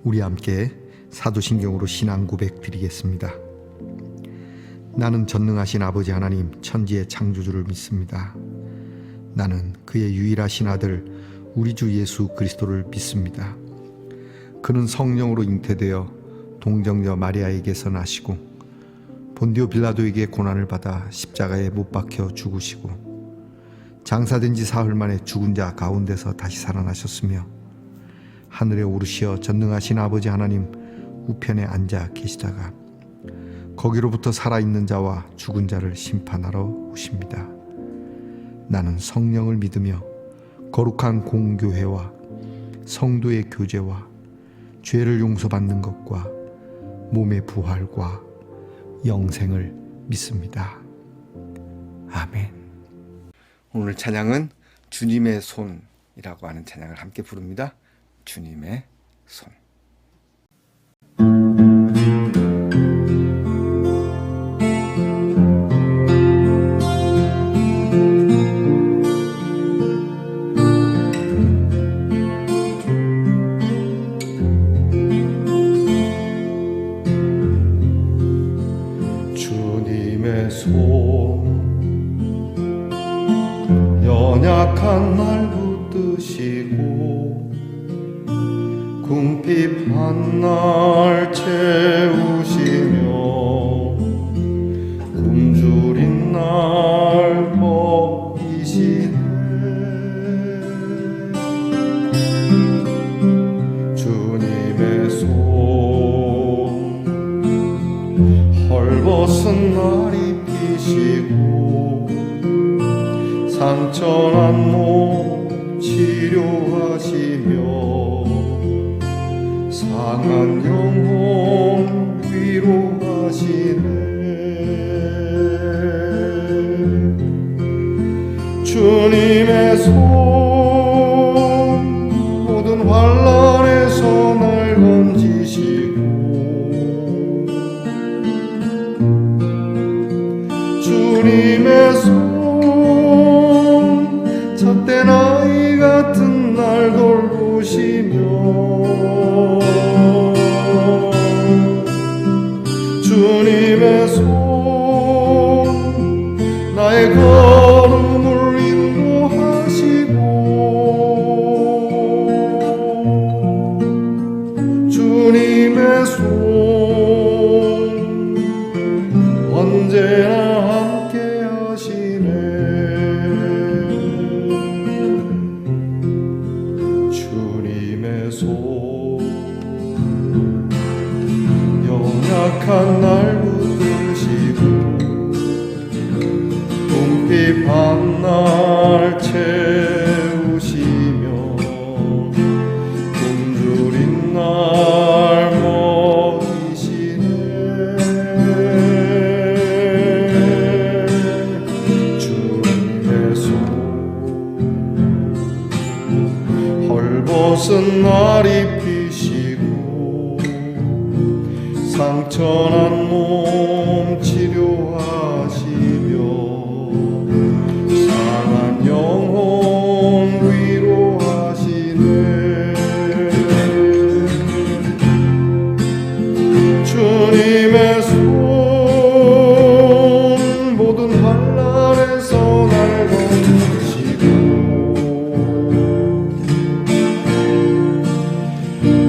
우리 함께 사도신경으로 신앙 고백 드리겠습니다. 나는 전능하신 아버지 하나님 천지의 창조주를 믿습니다. 나는 그의 유일하신 아들 우리 주 예수 그리스도를 믿습니다. 그는 성령으로 잉태되어 동정녀 마리아에게서 나시고 본디오 빌라도에게 고난을 받아 십자가에 못 박혀 죽으시고 장사된 지 사흘 만에 죽은 자 가운데서 다시 살아나셨으며 하늘에 오르시어 전능하신 아버지 하나님 우편에 앉아 계시다가 거기로부터 살아있는 자와 죽은 자를 심판하러 오십니다. 나는 성령을 믿으며 거룩한 공교회와 성도의 교제와 죄를 용서받는 것과 몸의 부활과 영생을 믿습니다. 아멘. 오늘 찬양은 주님의 손이라고 하는 찬양을 함께 부릅니다. 주님의 손. 주님의 손 연약한 날 붙드시고 궁핍한 날 채우시며 굶주린 날 먹이시네. 주님의 손 헐벗은 날 입히시고 상처난 몸 치료하시며 상한 영혼 위로하시네. 주님의 손 모든 환난에서 날 건지시고 주님의 손 젖된 아이 같은 날 돌보시며 주님의 손 나의 걸음을 인도하시고 주님의 손 언제나 함께 하시네. 주님의 손 연약한 날 붙드시고 궁핍한 날 채우시며 굶주린 날 먹이시네. 주님의 손 헐벗은 날 입히시고 상처난 몸 치료하시며 상한 영혼 위로하시네. 주님의 손 모든 환난에서 날 건지시고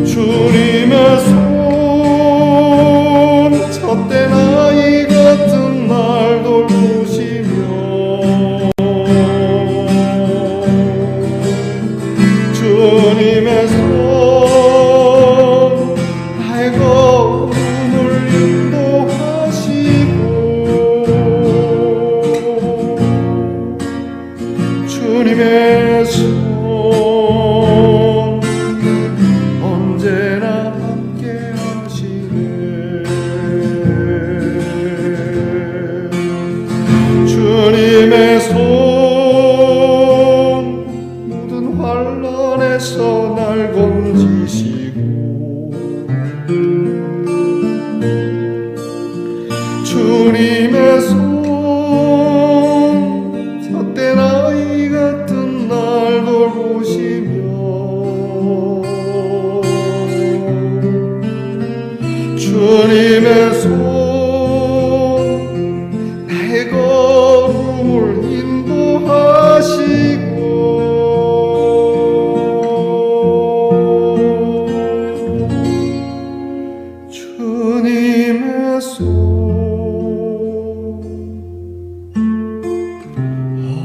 주님의 손 젖된 아이 같은 날 돌보시며 주님의 손 나의 걸음을 인도하시고 주님의 손 언제나 함께 하시네. 주님의 손 모든 환난에서 날 건지시고 주님의 손 젖된 아이 같은 날 돌보시며 주님의 손 나의 걸음을 인도하시고 주님의 손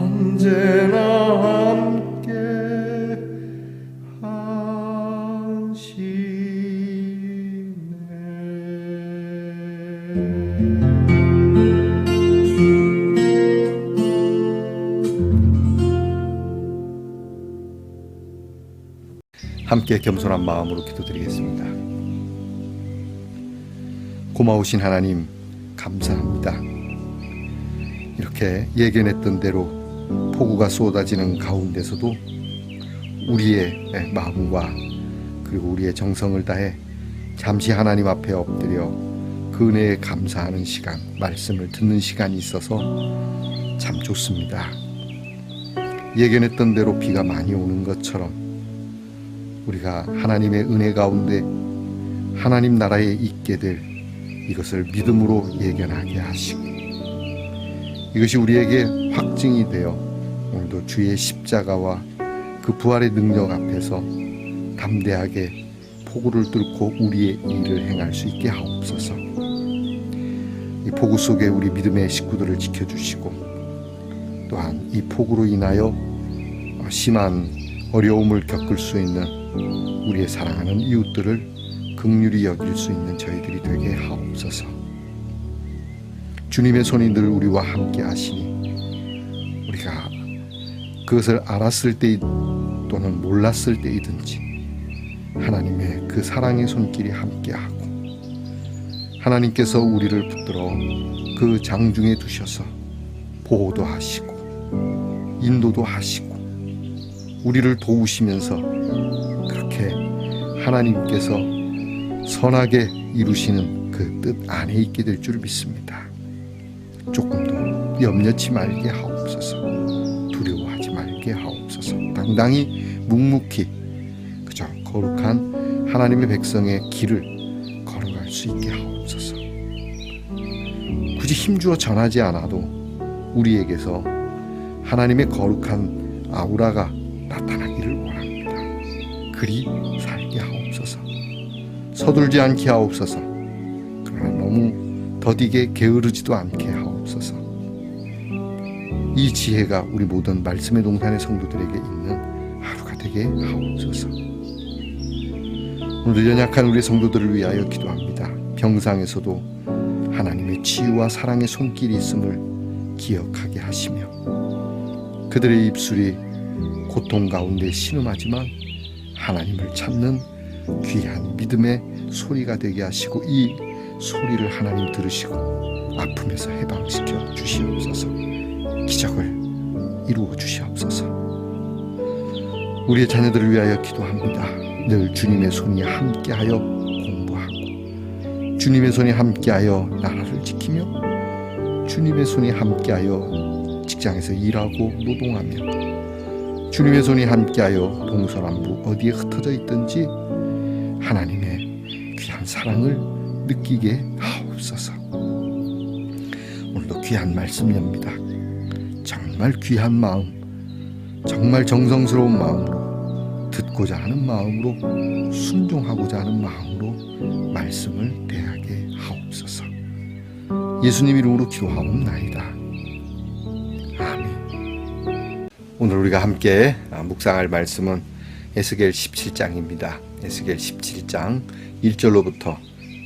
언제나 함께 함께 겸손한 마음으로 기도드리겠습니다. 고마우신 하나님, 감사합니다. 이렇게 예견했던 대로 폭우가 쏟아지는 가운데서도 우리의 마음과 그리고 우리의 정성을 다해 잠시 하나님 앞에 엎드려 그 은혜에 감사하는 시간, 말씀을 듣는 시간이 있어서 참 좋습니다. 예견했던 대로 비가 많이 오는 것처럼 우리가 하나님의 은혜 가운데 하나님 나라에 있게 될 이것을 믿음으로 예견하게 하시고 이것이 우리에게 확증이 되어 오늘도 주의 십자가와 그 부활의 능력 앞에서 담대하게 폭우를 뚫고 우리의 일을 행할 수 있게 하옵소서. 이 폭우 속에 우리 믿음의 식구들을 지켜주시고 또한 이 폭우로 인하여 심한 어려움을 겪을 수 있는 우리의 사랑하는 이웃들을 긍휼히 여길 수 있는 저희들이 되게 하옵소서. 주님의 손이 늘 우리와 함께 하시니 우리가 그것을 알았을 때 또는 몰랐을 때이든지 하나님의 그 사랑의 손길이 함께하고 하나님께서 우리를 붙들어 그 장중에 두셔서 보호도 하시고 인도도 하시고 우리를 도우시면서 그렇게 하나님께서 선하게 이루시는 그 뜻 안에 있게 될 줄 믿습니다. 조금도 염려치 말게 하옵소서. 두려워하지 말게 하옵소서. 당당히 묵묵히 그저 거룩한 하나님의 백성의 길을 걸어갈 수 있게 하옵소서. 굳이 힘주어 전하지 않아도 우리에게서 하나님의 거룩한 아우라가 나타나기를 원합니다. 그리 살게 하옵소서. 서둘지 않게 하옵소서. 그러나 너무 더디게 게으르지도 않게 하옵소서. 이 지혜가 우리 모든 말씀의 동산의 성도들에게 있는 하루가 되게 하옵소서. 오늘 연약한 우리 성도들을 위하여 기도합니다. 병상에서도 하나님의 치유와 사랑의 손길이 있음을 기억하게 하시며 그들의 입술이 고통 가운데 신음하지만 하나님을 찾는 귀한 믿음의 소리가 되게 하시고 이 소리를 하나님 들으시고 아픔에서 해방시켜 주시옵소서. 기적을 이루어 주시옵소서. 우리의 자녀들을 위하여 기도합니다. 늘 주님의 손이 함께하여 공부하고 주님의 손이 함께하여 나라를 지키며 주님의 손이 함께하여 직장에서 일하고 노동하며 주님의 손이 함께하여 동서남북 어디에 흩어져 있든지 하나님의 귀한 사랑을 느끼게 하옵소서. 오늘도 귀한 말씀입니다. 정말 귀한 마음, 정말 정성스러운 마음으로 듣고자 하는 마음으로 순종하고자 하는 마음으로 말씀을 대하게 하옵소서. 예수님 이름으로 기도하옵나이다. 아멘. 오늘 우리가 함께 묵상할 말씀은 에스겔 17장입니다. 에스겔 17장 1절로부터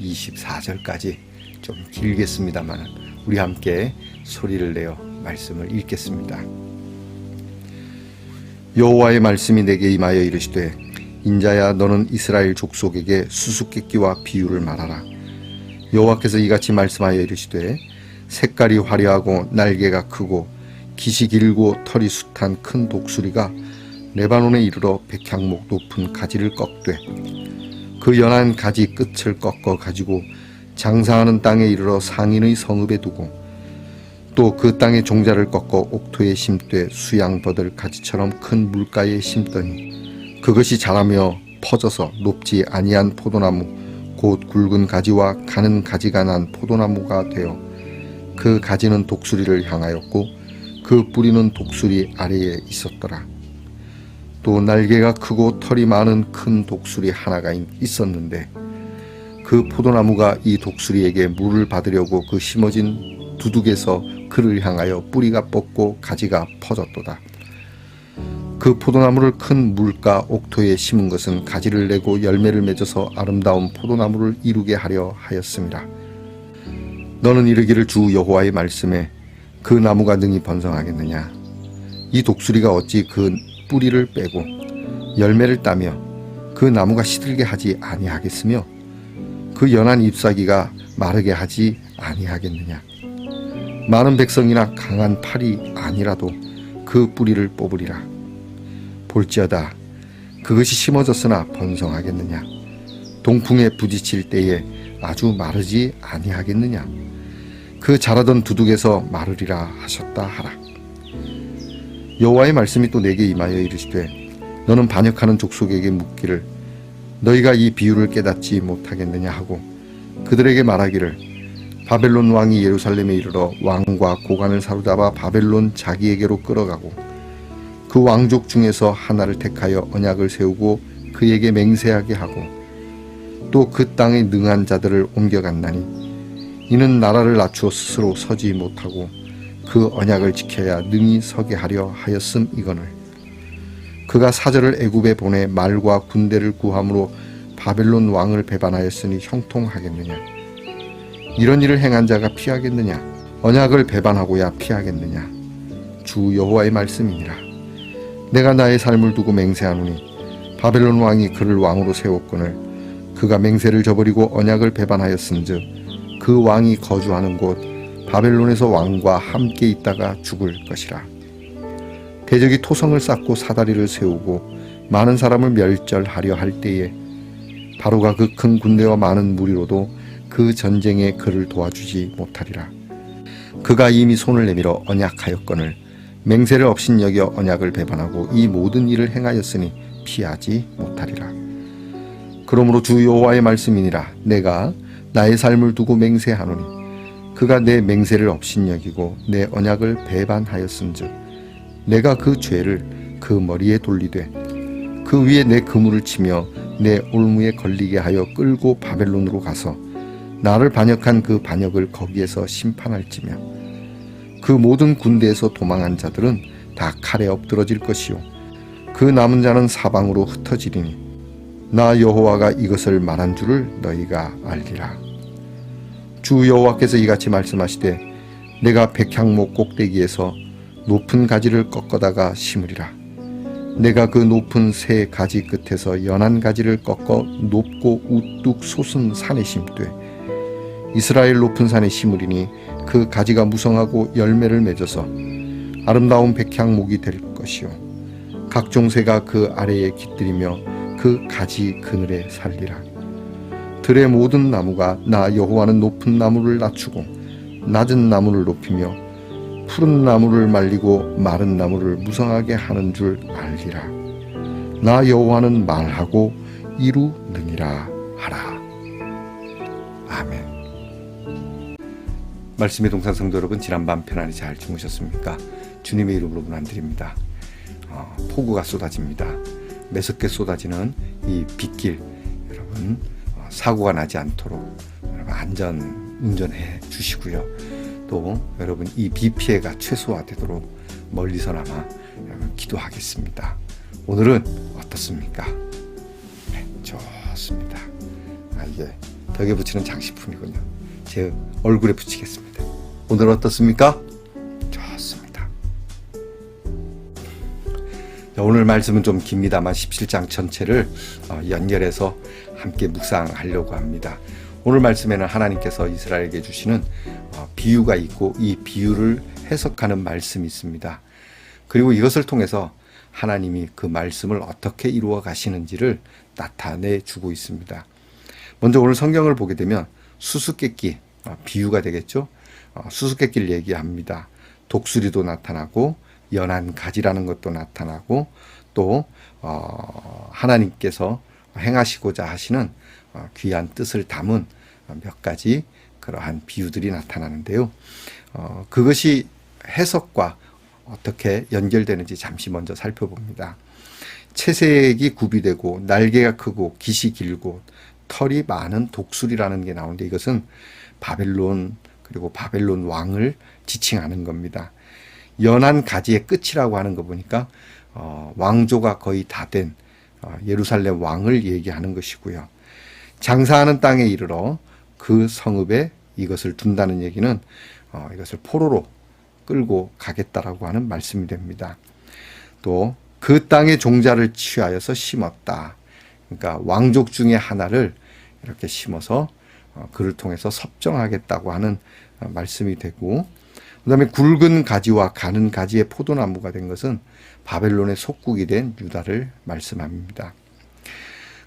24절까지 좀 길겠습니다만 우리 함께 소리를 내어 말씀을 읽겠습니다. 여호와의 말씀이 내게 임하여 이르시되 인자야 너는 이스라엘 족속에게 수수께끼와 비유를 말하라. 여호와께서 이같이 말씀하여 이르시되 색깔이 화려하고 날개가 크고 깃이 길고 털이 숱한 큰 독수리가 레바논에 이르러 백향목 높은 가지를 꺾되 그 연한 가지 끝을 꺾어 가지고 장사하는 땅에 이르러 상인의 성읍에 두고 또 그 땅의 종자를 꺾어 옥토에 심되 수양버들 가지처럼 큰 물가에 심더니 그것이 자라며 퍼져서 높지 아니한 포도나무 곧 굵은 가지와 가는 가지가 난 포도나무가 되어 그 가지는 독수리를 향하였고 그 뿌리는 독수리 아래에 있었더라. 또 날개가 크고 털이 많은 큰 독수리 하나가 있었는데 그 포도나무가 이 독수리에게 물을 받으려고 그 심어진 두둑에서 그를 향하여 뿌리가 뻗고 가지가 퍼졌도다. 그 포도나무를 큰 물가 옥토에 심은 것은 가지를 내고 열매를 맺어서 아름다운 포도나무를 이루게 하려 하였습니다. 너는 이르기를 주 여호와의 말씀에 그 나무가 능히 번성하겠느냐? 이 독수리가 어찌 그 뿌리를 빼고 열매를 따며 그 나무가 시들게 하지 아니하겠으며 그 연한 잎사귀가 마르게 하지 아니하겠느냐? 많은 백성이나 강한 팔이 아니라도 그 뿌리를 뽑으리라. 볼지어다 그것이 심어졌으나 번성하겠느냐? 동풍에 부딪힐 때에 아주 마르지 아니하겠느냐? 그 자라던 두둑에서 마르리라 하셨다 하라. 여호와의 말씀이 또 내게 임하여 이르시되 너는 반역하는 족속에게 묻기를 너희가 이 비유를 깨닫지 못하겠느냐 하고 그들에게 말하기를 바벨론 왕이 예루살렘에 이르러 왕과 고관을 사로잡아 바벨론 자기에게로 끌어가고 그 왕족 중에서 하나를 택하여 언약을 세우고 그에게 맹세하게 하고 또 그 땅에 능한 자들을 옮겨갔나니 이는 나라를 낮추어 스스로 서지 못하고 그 언약을 지켜야 능히 서게 하려 하였음 이거늘 그가 사절을 애굽에 보내 말과 군대를 구함으로 바벨론 왕을 배반하였으니 형통하겠느냐? 이런 일을 행한 자가 피하겠느냐? 언약을 배반하고야 피하겠느냐? 주 여호와의 말씀이니라. 내가 나의 삶을 두고 맹세하노니 바벨론 왕이 그를 왕으로 세웠거늘 그가 맹세를 저버리고 언약을 배반하였은즉 그 왕이 거주하는 곳 바벨론에서 왕과 함께 있다가 죽을 것이라. 대적이 토성을 쌓고 사다리를 세우고 많은 사람을 멸절하려 할 때에 바로가 그 큰 군대와 많은 무리로도 그 전쟁에 그를 도와주지 못하리라. 그가 이미 손을 내밀어 언약하였거늘 맹세를 업신여겨 언약을 배반하고 이 모든 일을 행하였으니 피하지 못하리라. 그러므로 주 여호와의 말씀이니라. 내가 나의 삶을 두고 맹세하노니 그가 내 맹세를 업신여기고 내 언약을 배반하였은즉 내가 그 죄를 그 머리에 돌리되 그 위에 내 그물을 치며 내 올무에 걸리게 하여 끌고 바벨론으로 가서 나를 반역한 그 반역을 거기에서 심판할지며 그 모든 군대에서 도망한 자들은 다 칼에 엎드러질 것이요 그 남은 자는 사방으로 흩어지리니 나 여호와가 이것을 말한 줄을 너희가 알리라. 주 여호와께서 이같이 말씀하시되 내가 백향목 꼭대기에서 높은 가지를 꺾어다가 심으리라. 내가 그 높은 새 가지 끝에서 연한 가지를 꺾어 높고 우뚝 솟은 산에 심되 이스라엘 높은 산에 심으리니 그 가지가 무성하고 열매를 맺어서 아름다운 백향목이 될 것이요 각종 새가 그 아래에 깃들이며 그 가지 그늘에 살리라. 들의 모든 나무가 나 여호와는 높은 나무를 낮추고 낮은 나무를 높이며 푸른 나무를 말리고 마른 나무를 무성하게 하는 줄 알리라. 나 여호와는 말하고 이루느니라 하라. 아멘. 말씀의 동산 성도 여러분, 지난밤 편안히 잘 주무셨습니까? 주님의 이름으로 문안드립니다. 폭우가 쏟아집니다. 매섭게 쏟아지는 이 빗길, 여러분 사고가 나지 않도록 여러분 안전 운전해 주시고요. 또 여러분 이 비 피해가 최소화되도록 멀리서나마 여러분 기도하겠습니다. 오늘은 어떻습니까? 네, 좋습니다. 이게 벽에 붙이는 장식품이군요. 제 얼굴에 붙이겠습니다. 오늘 어떻습니까? 좋습니다. 오늘 말씀은 좀 깁니다만 17장 전체를 연결해서 함께 묵상하려고 합니다. 오늘 말씀에는 하나님께서 이스라엘에게 주시는 비유가 있고 이 비유를 해석하는 말씀이 있습니다. 그리고 이것을 통해서 하나님이 그 말씀을 어떻게 이루어 가시는지를 나타내 주고 있습니다. 먼저 오늘 성경을 보게 되면 수수께끼, 비유가 되겠죠. 수수께끼를 얘기합니다. 독수리도 나타나고 연한 가지라는 것도 나타나고 또 하나님께서 행하시고자 하시는 귀한 뜻을 담은 몇 가지 그러한 비유들이 나타나는데요. 그것이 해석과 어떻게 연결되는지 잠시 먼저 살펴봅니다. 채색이 굽이되고 날개가 크고 깃이 길고 털이 많은 독수리라는 게 나오는데 이것은 바벨론 그리고 바벨론 왕을 지칭하는 겁니다. 연한 가지의 끝이라고 하는 거 보니까 왕조가 거의 다 된 예루살렘 왕을 얘기하는 것이고요. 장사하는 땅에 이르러 그 성읍에 이것을 둔다는 얘기는 이것을 포로로 끌고 가겠다라고 하는 말씀이 됩니다. 또 그 땅의 종자를 취하여서 심었다. 그러니까 왕족 중에 하나를 이렇게 심어서 그를 통해서 섭정하겠다고 하는 말씀이 되고, 그 다음에 굵은 가지와 가는 가지의 포도나무가 된 것은 바벨론의 속국이 된 유다를 말씀합니다.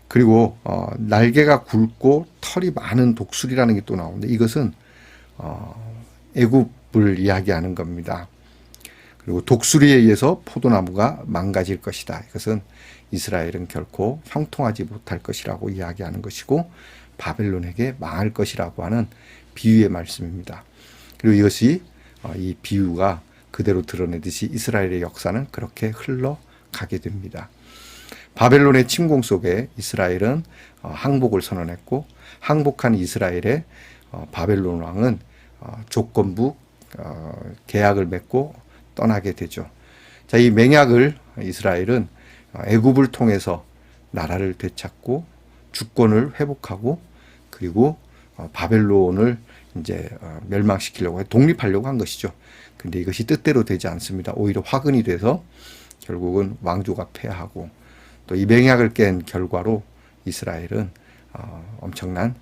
그리고 날개가 굵고 털이 많은 독수리라는 게 또 나오는데 이것은 애굽을 이야기하는 겁니다. 그리고 독수리에 의해서 포도나무가 망가질 것이다. 이것은 이스라엘은 결코 형통하지 못할 것이라고 이야기하는 것이고 바벨론에게 망할 것이라고 하는 비유의 말씀입니다. 그리고 이것이 이 비유가 그대로 드러내듯이 이스라엘의 역사는 그렇게 흘러가게 됩니다. 바벨론의 침공 속에 이스라엘은 항복을 선언했고 항복한 이스라엘의 바벨론 왕은 조건부 계약을 맺고 떠나게 되죠. 자, 이 맹약을 이스라엘은 애굽을 통해서 나라를 되찾고 주권을 회복하고 그리고 바벨론을 이제 멸망시키려고 독립하려고 한 것이죠. 근데 이것이 뜻대로 되지 않습니다. 오히려 화근이 돼서 결국은 왕조가 패하고 또 이 맹약을 깬 결과로 이스라엘은 엄청난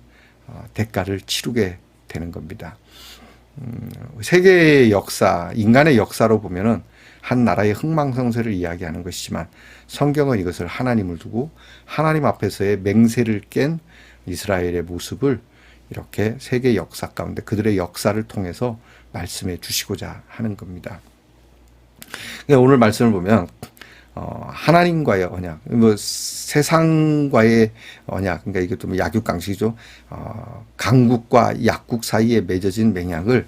대가를 치르게 되는 겁니다. 세계의 역사, 인간의 역사로 보면은 한 나라의 흥망성쇠를 이야기하는 것이지만 성경은 이것을 하나님을 두고 하나님 앞에서의 맹세를 깬 이스라엘의 모습을 이렇게 세계 역사 가운데 그들의 역사를 통해서 말씀해 주시고자 하는 겁니다. 오늘 말씀을 보면 하나님과의 언약, 뭐 세상과의 언약, 그러니까 이것도 뭐 약육강식이죠. 강국과 약국 사이에 맺어진 맹약을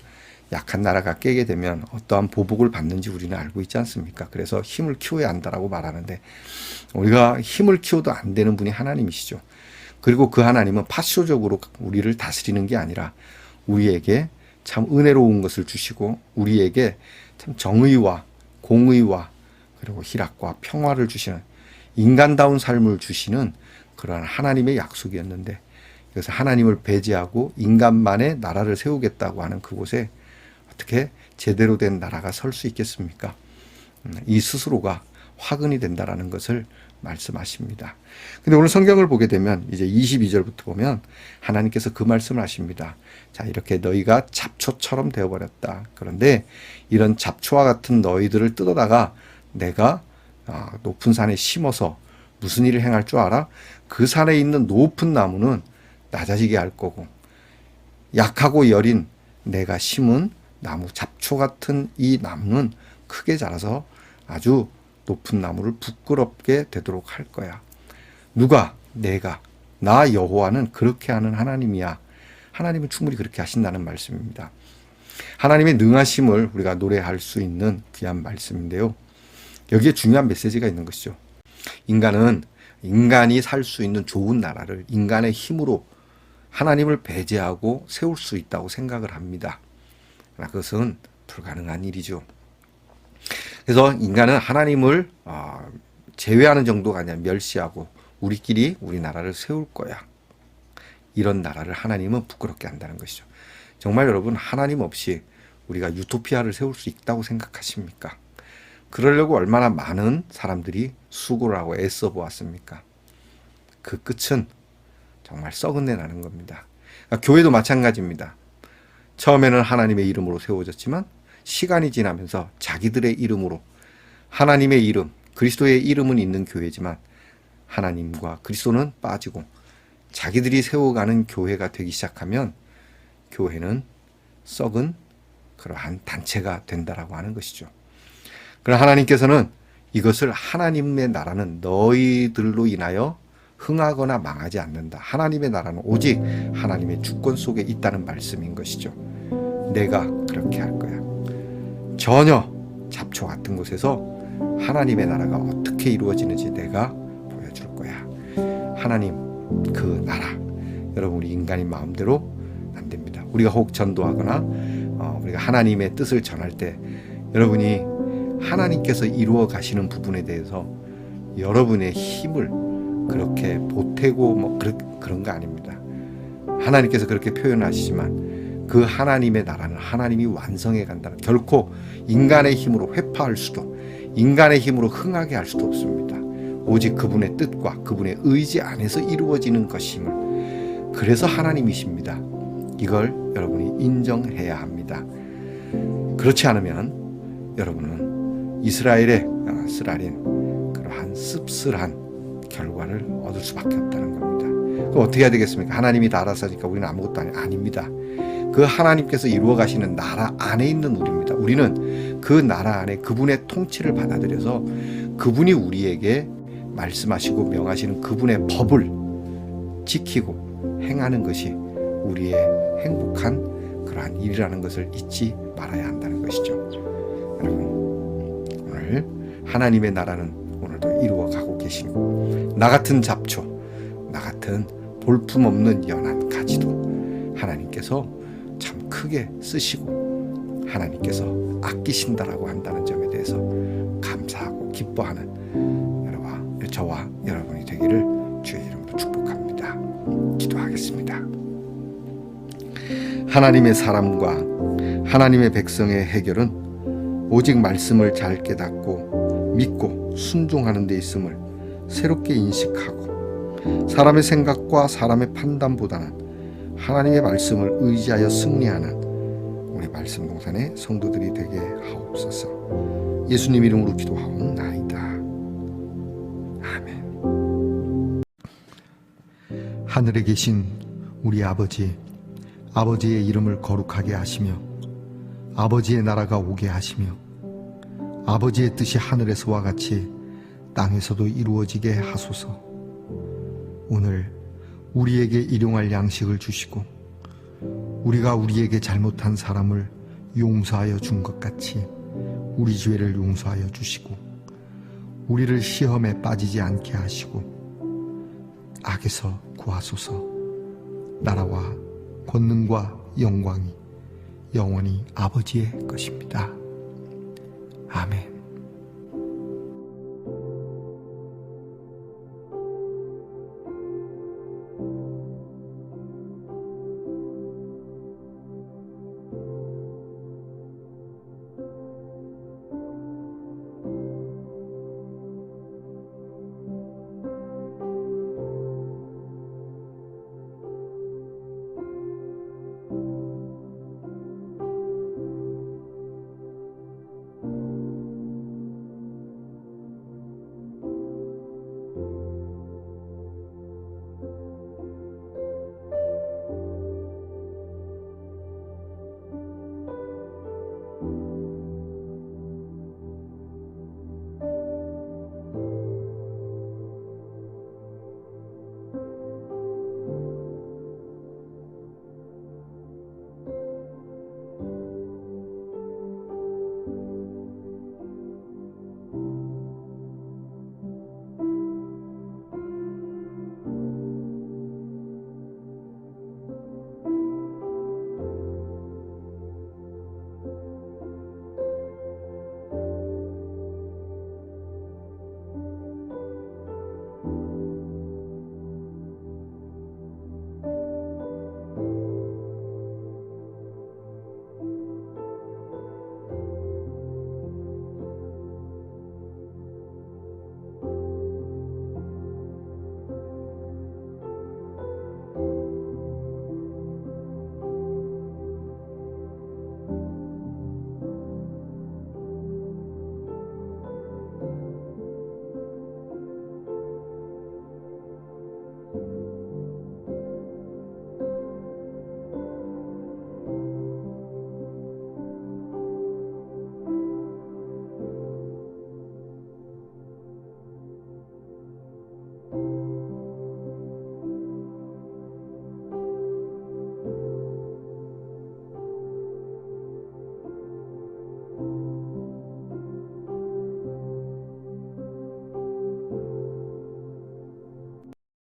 약한 나라가 깨게 되면 어떠한 보복을 받는지 우리는 알고 있지 않습니까? 그래서 힘을 키워야 한다라고 말하는데 우리가 힘을 키워도 안 되는 분이 하나님이시죠. 그리고 그 하나님은 파쇼적으로 우리를 다스리는 게 아니라 우리에게 참 은혜로운 것을 주시고 우리에게 참 정의와 공의와 그리고 희락과 평화를 주시는 인간다운 삶을 주시는 그러한 하나님의 약속이었는데 그래서 하나님을 배제하고 인간만의 나라를 세우겠다고 하는 그곳에 어떻게 제대로 된 나라가 설 수 있겠습니까? 이 스스로가 화근이 된다라는 것을 말씀하십니다. 근데 오늘 성경을 보게 되면 이제 22절부터 보면 하나님께서 그 말씀을 하십니다. 자, 이렇게 너희가 잡초처럼 되어버렸다. 그런데 이런 잡초와 같은 너희들을 뜯어다가 내가 높은 산에 심어서 무슨 일을 행할 줄 알아? 그 산에 있는 높은 나무는 낮아지게 할 거고 약하고 여린 내가 심은 나무 잡초 같은 이 나무는 크게 자라서 아주 높은 나무를 부끄럽게 되도록 할 거야. 누가? 내가. 나 여호와는 그렇게 하는 하나님이야. 하나님은 충분히 그렇게 하신다는 말씀입니다. 하나님의 능하심을 우리가 노래할 수 있는 귀한 말씀인데요. 여기에 중요한 메시지가 있는 것이죠. 인간이 살 수 있는 좋은 나라를 인간의 힘으로 하나님을 배제하고 세울 수 있다고 생각을 합니다. 그러나 그것은 불가능한 일이죠. 그래서 인간은 하나님을 제외하는 정도가 아니라 멸시하고 우리끼리 우리나라를 세울 거야. 이런 나라를 하나님은 부끄럽게 한다는 것이죠. 정말 여러분 하나님 없이 우리가 유토피아를 세울 수 있다고 생각하십니까? 그러려고 얼마나 많은 사람들이 수고를 하고 애써 보았습니까? 그 끝은 정말 썩은 내 나는 겁니다. 그러니까 교회도 마찬가지입니다. 처음에는 하나님의 이름으로 세워졌지만 시간이 지나면서 자기들의 이름으로 하나님의 이름, 그리스도의 이름은 있는 교회지만 하나님과 그리스도는 빠지고 자기들이 세워가는 교회가 되기 시작하면 교회는 썩은 그러한 단체가 된다라고 하는 것이죠. 그러나 하나님께서는 이것을 하나님의 나라는 너희들로 인하여 흥하거나 망하지 않는다. 하나님의 나라는 오직 하나님의 주권 속에 있다는 말씀인 것이죠. 내가 그렇게 할 거야. 전혀 잡초 같은 곳에서 하나님의 나라가 어떻게 이루어지는지 내가 보여줄 거야. 하나님 그 나라, 여러분 우리 인간인 마음대로 안 됩니다. 우리가 혹 전도하거나 우리가 하나님의 뜻을 전할 때 여러분이 하나님께서 이루어 가시는 부분에 대해서 여러분의 힘을 그렇게 보태고 그런 거 아닙니다. 하나님께서 그렇게 표현하시지만 그 하나님의 나라는 하나님이 완성해 간다는, 결코 인간의 힘으로 회파할 수도, 인간의 힘으로 흥하게 할 수도 없습니다. 오직 그분의 뜻과 그분의 의지 안에서 이루어지는 것임을, 그래서 하나님이십니다. 이걸 여러분이 인정해야 합니다. 그렇지 않으면 여러분은 이스라엘의 쓰라린 그러한 씁쓸한 결과를 얻을 수밖에 없다는 겁니다. 그럼 어떻게 해야 되겠습니까? 하나님이 다 알아서 하니까 우리는 아무것도 아닙니다. 그 하나님께서 이루어 가시는 나라 안에 있는 우리입니다. 우리는 그 나라 안에 그분의 통치를 받아들여서 그분이 우리에게 말씀하시고 명하시는 그분의 법을 지키고 행하는 것이 우리의 행복한 그러한 일이라는 것을 잊지 말아야 한다는 것이죠. 여러분, 오늘 하나님의 나라는 오늘도 이루어가고 계시고, 나 같은 잡초, 나 같은 볼품없는 연한 가지도 하나님께서 참 크게 쓰시고 하나님께서 아끼신다라고 한다는 점에 대해서 감사하고 기뻐하는 저와 여러분이 되기를 주의 이름으로 축복합니다. 기도하겠습니다. 하나님의 사람과 하나님의 백성의 해결은 오직 말씀을 잘 깨닫고 믿고 순종하는 데 있음을 새롭게 인식하고, 사람의 생각과 사람의 판단보다는 하나님의 말씀을 의지하여 승리하는 우리 말씀 동산의 성도들이 되게 하옵소서. 예수님 이름으로 기도하옵나이다. 아멘. 하늘에 계신 우리 아버지, 아버지의 이름을 거룩하게 하시며 아버지의 나라가 오게 하시며 아버지의 뜻이 하늘에서와 같이 땅에서도 이루어지게 하소서. 오늘 우리에게 일용할 양식을 주시고 우리가 우리에게 잘못한 사람을 용서하여 준 것 같이 우리 죄를 용서하여 주시고, 우리를 시험에 빠지지 않게 하시고 악에서 구하소서. 나라와 권능과 영광이 영원히 아버지의 것입니다. 아멘.